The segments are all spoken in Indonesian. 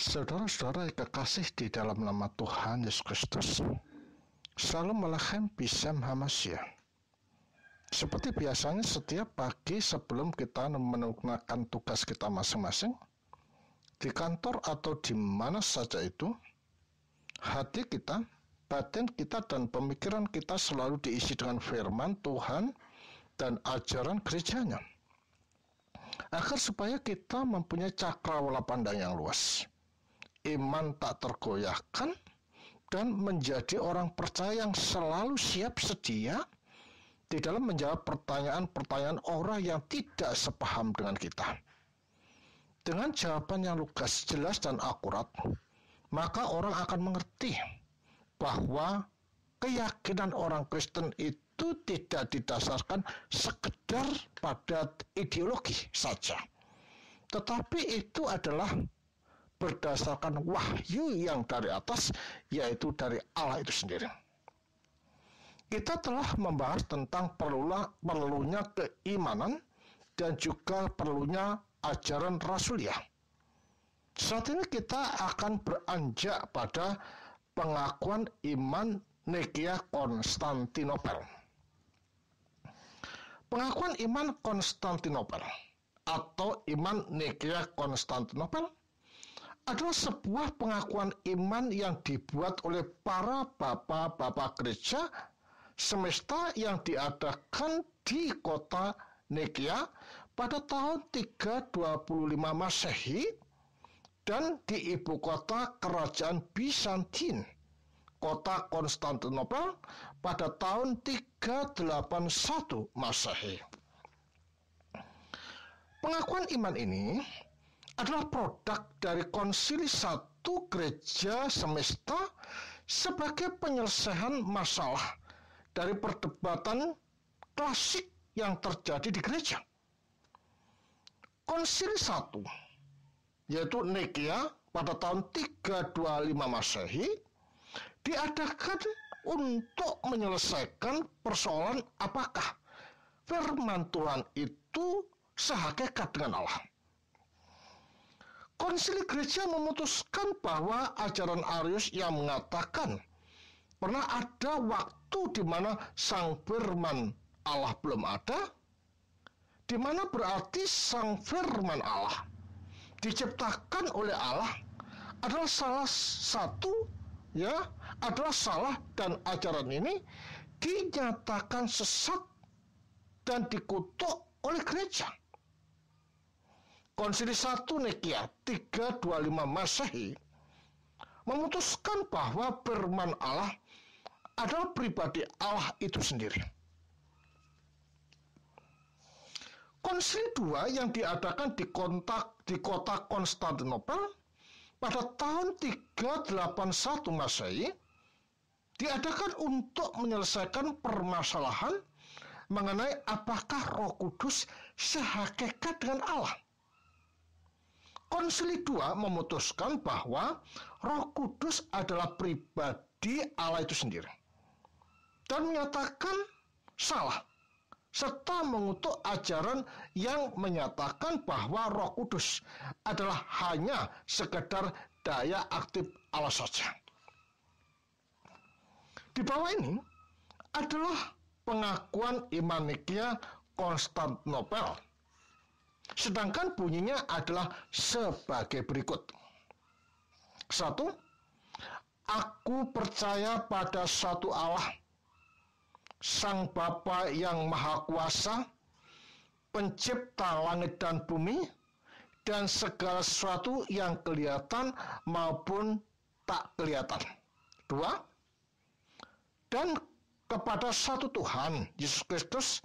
Saudara-saudara yang kekasih di dalam nama Tuhan Yesus Kristus, Shalom Alechem Bishem Hamashiach. Seperti biasanya setiap pagi sebelum kita menunaikan tugas kita masing-masing, di kantor atau di mana saja itu, hati kita, batin kita, dan pemikiran kita selalu diisi dengan firman Tuhan dan ajaran gerejanya, agar supaya kita mempunyai cakrawala pandang yang luas, iman tak tergoyahkan, dan menjadi orang percaya yang selalu siap sedia di dalam menjawab pertanyaan-pertanyaan orang yang tidak sepaham dengan kita. Dengan jawaban yang lugas, jelas, dan akurat, maka orang akan mengerti bahwa keyakinan orang Kristen itu tidak didasarkan sekedar pada ideologi saja, tetapi itu adalah berdasarkan wahyu yang dari atas, yaitu dari Allah itu sendiri. Kita telah membahas tentang perlunya keimanan dan juga perlunya ajaran rasuliah. Saat ini kita akan beranjak pada pengakuan iman Nikea Konstantinopel. Pengakuan iman Konstantinopel atau iman Nikea Konstantinopel adalah sebuah pengakuan iman yang dibuat oleh para bapak-bapak gereja semesta yang diadakan di kota Nikea pada tahun 325 Masehi dan di ibu kota kerajaan Bizantin, kota Konstantinopel, pada tahun 381 Masehi. Pengakuan iman ini adalah produk dari konsili satu gereja semesta sebagai penyelesaian masalah dari perdebatan klasik yang terjadi di gereja. Konsili satu, yaitu Nikea pada tahun 325 Masehi, diadakan untuk menyelesaikan persoalan apakah firman Tuhan itu sehakikat dengan Allah. Konsili gereja memutuskan bahwa ajaran Arius yang mengatakan pernah ada waktu di mana sang firman Allah belum ada, di mana berarti sang firman Allah diciptakan oleh Allah, adalah adalah salah, dan ajaran ini dinyatakan sesat dan dikutuk oleh gereja. Konsili 1 Nikea 325 Masehi memutuskan bahwa firman Allah adalah pribadi Allah itu sendiri. Konsili 2 yang diadakan di kota Konstantinopel pada tahun 381 Masehi diadakan untuk menyelesaikan permasalahan mengenai apakah Roh Kudus sehakikat dengan Allah. Konsili 2 memutuskan bahwa Roh Kudus adalah pribadi Allah itu sendiri dan menyatakan salah, serta mengutuk ajaran yang menyatakan bahwa Roh Kudus adalah hanya sekedar daya aktif Allah saja. Di bawah ini adalah pengakuan iman Nikea Konstantinopel. Sedangkan bunyinya adalah sebagai berikut. 1. Aku percaya pada satu Allah, Sang Bapa yang Maha Kuasa, pencipta langit dan bumi, dan segala sesuatu yang kelihatan maupun tak kelihatan. 2. Dan kepada satu Tuhan, Yesus Kristus,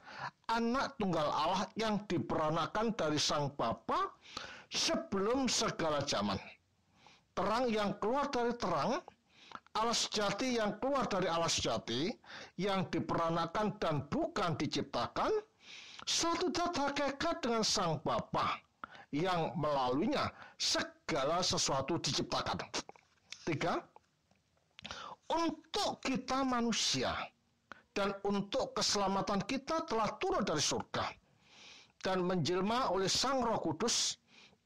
Anak Tunggal Allah yang diperanakan dari Sang Bapa sebelum segala zaman. Terang yang keluar dari terang, Allah sejati yang keluar dari Allah sejati, yang diperanakan dan bukan diciptakan, satu zat hakikat dengan Sang Bapa, yang melaluinya segala sesuatu diciptakan. 3. Untuk kita manusia dan untuk keselamatan kita telah turun dari surga dan menjelma oleh Sang Roh Kudus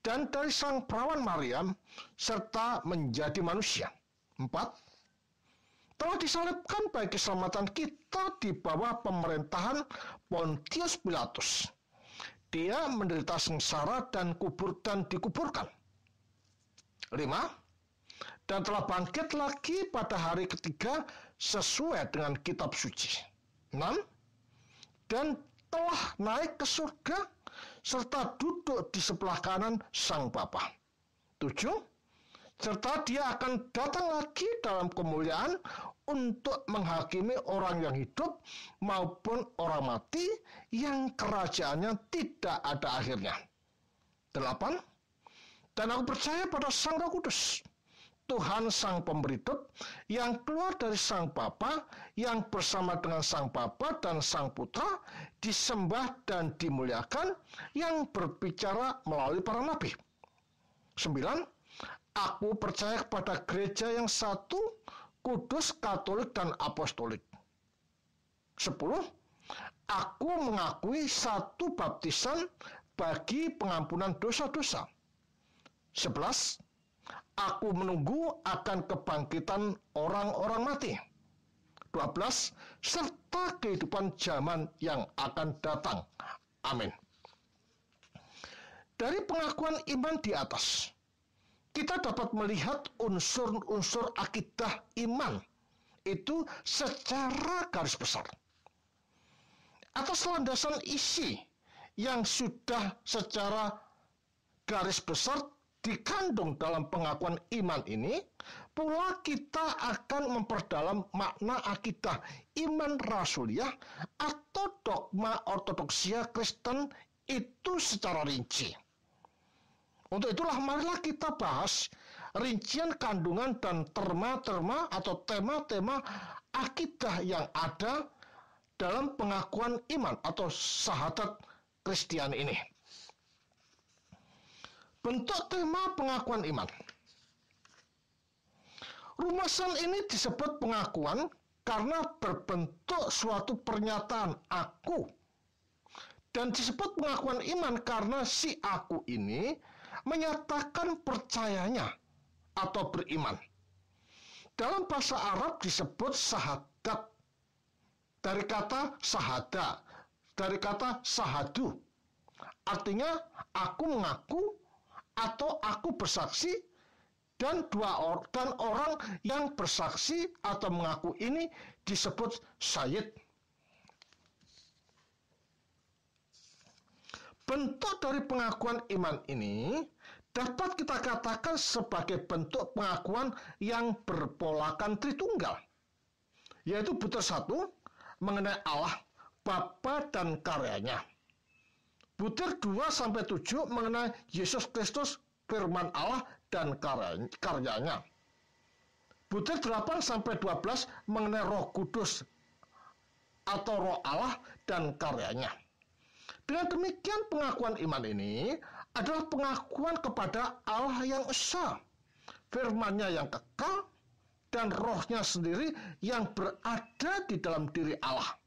dan dari sang perawan Maryam, serta menjadi manusia. 4. Telah disalibkan bagi keselamatan kita di bawah pemerintahan Pontius Pilatus. Dia menderita sengsara dan dikuburkan. 5. Dan telah bangkit lagi pada hari ketiga sesuai dengan kitab suci. 6. Dan telah naik ke surga serta duduk di sebelah kanan Sang Bapa. 7. Serta dia akan datang lagi dalam kemuliaan untuk menghakimi orang yang hidup maupun orang mati yang kerajaannya tidak ada akhirnya. 8. Dan aku percaya pada Sang Roh Kudus, Tuhan Sang Pemberi Hidup, yang keluar dari Sang Bapa, yang bersama dengan Sang Bapa dan Sang Putra, disembah dan dimuliakan, yang berbicara melalui para nabi. 9. Aku percaya kepada gereja yang satu, kudus, katolik, dan apostolik. 10. Aku mengakui satu baptisan bagi pengampunan dosa-dosa. 11. Aku menunggu akan kebangkitan orang-orang mati. 12. Serta kehidupan zaman yang akan datang. Amin. Dari pengakuan iman di atas, kita dapat melihat unsur-unsur akidah iman itu secara garis besar. Atas landasan isi yang sudah secara garis besar dikandung dalam pengakuan iman ini, pula kita akan memperdalam makna akidah iman rasuliah atau dogma ortodoksia Kristen itu secara rinci. Untuk itulah marilah kita bahas rincian kandungan dan terma-terma atau tema-tema akidah yang ada dalam pengakuan iman atau syahadat Kristiani ini. Bentuk tema pengakuan iman. Rumasan ini disebut pengakuan karena berbentuk suatu pernyataan aku. Dan disebut pengakuan iman karena si aku ini menyatakan percayanya atau beriman. Dalam bahasa Arab disebut syahadat, dari kata syahada, dari kata syahadu. Artinya aku mengaku atau aku bersaksi, dan orang yang bersaksi atau mengaku ini disebut syahid. Bentuk dari pengakuan iman ini dapat kita katakan sebagai bentuk pengakuan yang berpolakan Tritunggal, yaitu butir 1 mengenai Allah, Bapa dan karyanya. Butir 2-7 mengenai Yesus Kristus, firman Allah dan karyanya. Butir 8-12 mengenai Roh Kudus atau Roh Allah dan karyanya. Dengan demikian pengakuan iman ini adalah pengakuan kepada Allah yang esa, firman-Nya yang kekal, dan Roh-Nya sendiri yang berada di dalam diri Allah.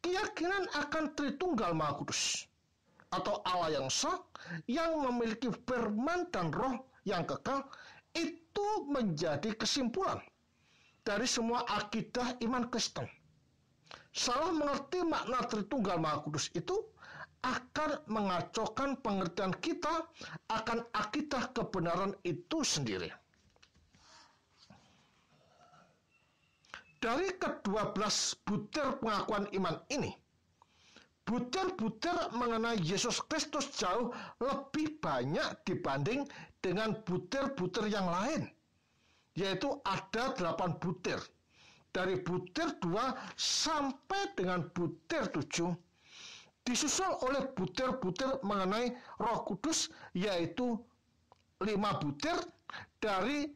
Keyakinan akan Tritunggal Maha Kudus atau Allah yang esa yang memiliki firman dan Roh yang kekal itu menjadi kesimpulan dari semua akidah iman Kristen. Salah mengerti makna Tritunggal Maha Kudus itu akan mengacaukan pengertian kita akan akidah kebenaran itu sendiri. Dari ke-12 butir pengakuan iman ini, butir-butir mengenai Yesus Kristus jauh lebih banyak dibanding dengan butir-butir yang lain, yaitu ada 8 butir. Dari butir 2 sampai dengan butir 7, disusul oleh butir-butir mengenai Roh Kudus, yaitu 5 butir dari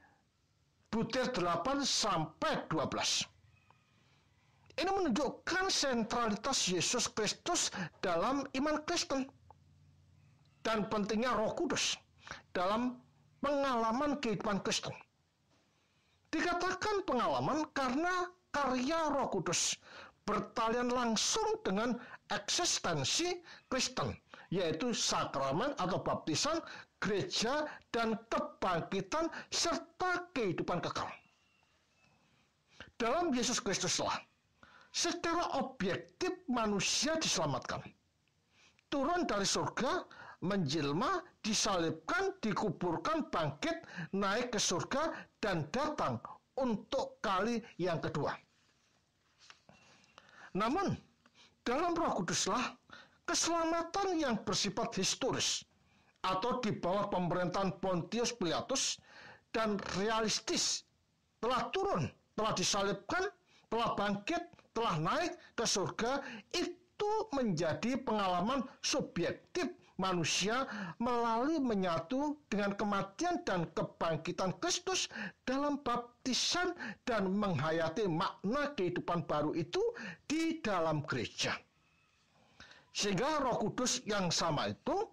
butir 8 sampai 12. Ini menunjukkan sentralitas Yesus Kristus dalam iman Kristen dan pentingnya Roh Kudus dalam pengalaman kehidupan Kristen. Dikatakan pengalaman karena karya Roh Kudus bertalian langsung dengan eksistensi Kristen, yaitu sakramen atau baptisan, gereja, dan kebangkitan serta kehidupan kekal. Dalam Yesus Kristuslah secara objektif manusia diselamatkan. Turun dari surga, menjelma, disalibkan, dikuburkan, bangkit, naik ke surga, dan datang untuk kali yang kedua. Namun, dalam Roh Kuduslah, keselamatan yang bersifat historis atau di bawah pemerintahan Pontius Pilatus dan realistis telah turun, telah disalibkan, telah bangkit, telah naik ke surga, itu menjadi pengalaman subjektif manusia melalui menyatu dengan kematian dan kebangkitan Kristus dalam baptisan dan menghayati makna kehidupan baru itu di dalam gereja. Sehingga Roh Kudus yang sama itu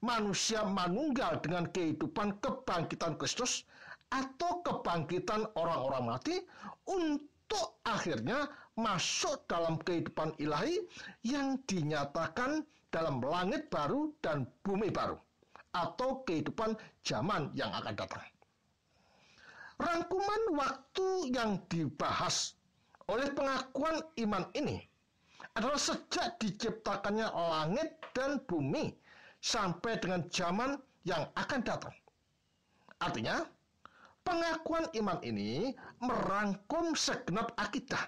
manusia manunggal dengan kehidupan kebangkitan Kristus atau kebangkitan orang-orang mati untuk akhirnya masuk dalam kehidupan ilahi yang dinyatakan dalam langit baru dan bumi baru atau kehidupan zaman yang akan datang. Rangkuman waktu yang dibahas oleh pengakuan iman ini adalah sejak diciptakannya langit dan bumi sampai dengan zaman yang akan datang. Artinya, pengakuan iman ini merangkum segenap akidah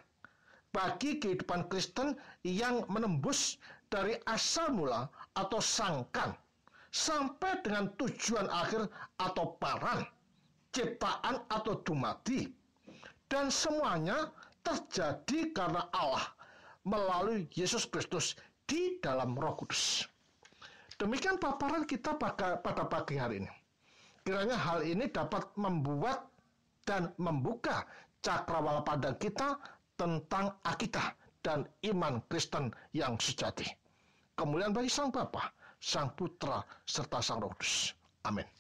bagi kehidupan Kristen yang menembus dari asal mula atau sangkan sampai dengan tujuan akhir atau paran, ciptaan atau dumadi, dan semuanya terjadi karena Allah melalui Yesus Kristus di dalam Roh Kudus. Demikian paparan kita pada pagi hari ini. Kiranya hal ini dapat membuat dan membuka cakrawala pandang kita tentang akidah dan iman Kristen yang sejati. Kemuliaan bagi Sang Bapa, Sang Putra, serta Sang Roh Kudus. Amin.